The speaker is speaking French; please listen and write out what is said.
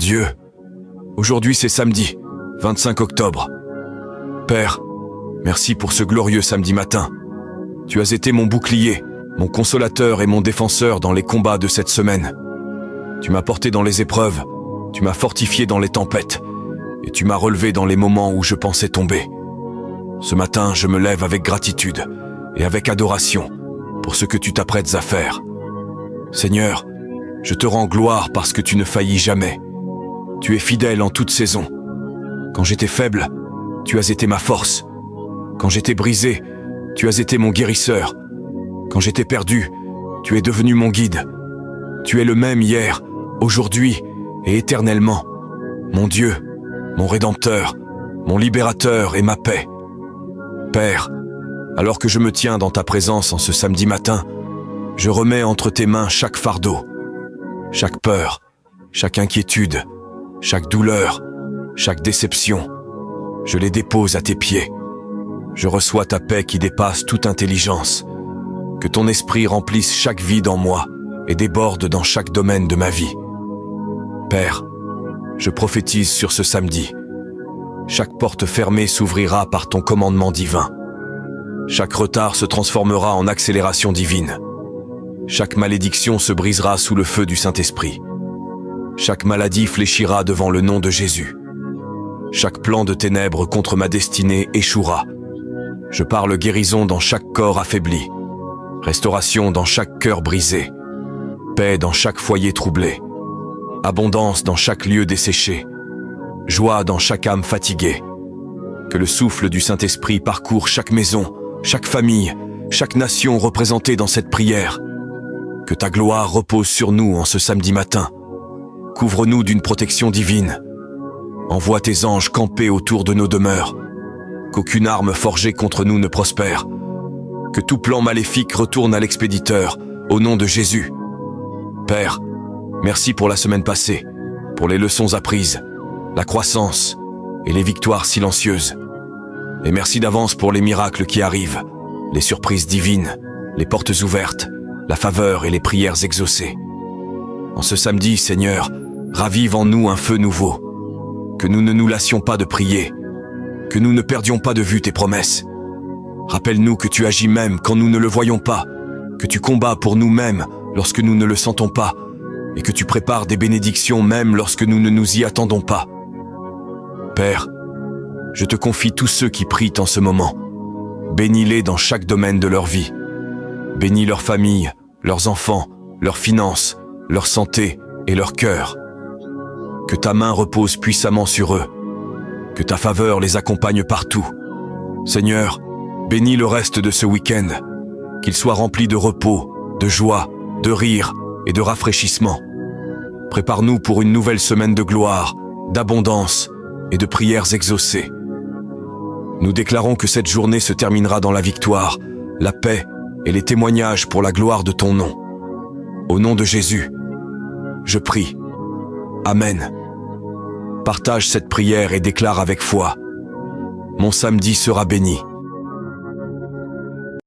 Dieu, aujourd'hui c'est samedi, 25 octobre. Père, merci pour ce glorieux samedi matin. Tu as été mon bouclier, mon consolateur et mon défenseur dans les combats de cette semaine. Tu m'as porté dans les épreuves, tu m'as fortifié dans les tempêtes, et tu m'as relevé dans les moments où je pensais tomber. Ce matin, je me lève avec gratitude et avec adoration pour ce que tu t'apprêtes à faire. Seigneur, je te rends gloire parce que tu ne faillis jamais. Tu es fidèle en toute saison. Quand j'étais faible, tu as été ma force. Quand j'étais brisé, tu as été mon guérisseur. Quand j'étais perdu, tu es devenu mon guide. Tu es le même hier, aujourd'hui et éternellement. Mon Dieu, mon Rédempteur, mon Libérateur et ma paix. Père, alors que je me tiens dans ta présence en ce samedi matin, je remets entre tes mains chaque fardeau, chaque peur, chaque inquiétude, chaque douleur, chaque déception. Je les dépose à tes pieds. Je reçois ta paix qui dépasse toute intelligence. Que ton esprit remplisse chaque vide en moi et déborde dans chaque domaine de ma vie. Père, je prophétise sur ce samedi. Chaque porte fermée s'ouvrira par ton commandement divin. Chaque retard se transformera en accélération divine. Chaque malédiction se brisera sous le feu du Saint-Esprit. Chaque maladie fléchira devant le nom de Jésus. Chaque plan de ténèbres contre ma destinée échouera. Je parle guérison dans chaque corps affaibli, restauration dans chaque cœur brisé, paix dans chaque foyer troublé, abondance dans chaque lieu desséché, joie dans chaque âme fatiguée. Que le souffle du Saint-Esprit parcourt chaque maison, chaque famille, chaque nation représentée dans cette prière. Que ta gloire repose sur nous en ce samedi matin. Couvre-nous d'une protection divine. Envoie tes anges camper autour de nos demeures. Qu'aucune arme forgée contre nous ne prospère. Que tout plan maléfique retourne à l'expéditeur, au nom de Jésus. Père, merci pour la semaine passée, pour les leçons apprises, la croissance et les victoires silencieuses. Et merci d'avance pour les miracles qui arrivent, les surprises divines, les portes ouvertes, la faveur et les prières exaucées. En ce samedi, Seigneur, ravive en nous un feu nouveau. Que nous ne nous lassions pas de prier, que nous ne perdions pas de vue tes promesses. Rappelle-nous que tu agis même quand nous ne le voyons pas, que tu combats pour nous-mêmes lorsque nous ne le sentons pas, et que tu prépares des bénédictions même lorsque nous ne nous y attendons pas. Père, je te confie tous ceux qui prient en ce moment. Bénis-les dans chaque domaine de leur vie. Bénis leurs familles, leurs enfants, leurs finances, leur santé et leur cœur. Que ta main repose puissamment sur eux. Que ta faveur les accompagne partout. Seigneur, bénis le reste de ce week-end. Qu'il soit rempli de repos, de joie, de rire et de rafraîchissement. Prépare-nous pour une nouvelle semaine de gloire, d'abondance et de prières exaucées. Nous déclarons que cette journée se terminera dans la victoire, la paix et les témoignages pour la gloire de ton nom. Au nom de Jésus, je prie. Amen. Partage cette prière et déclare avec foi. Mon samedi sera béni.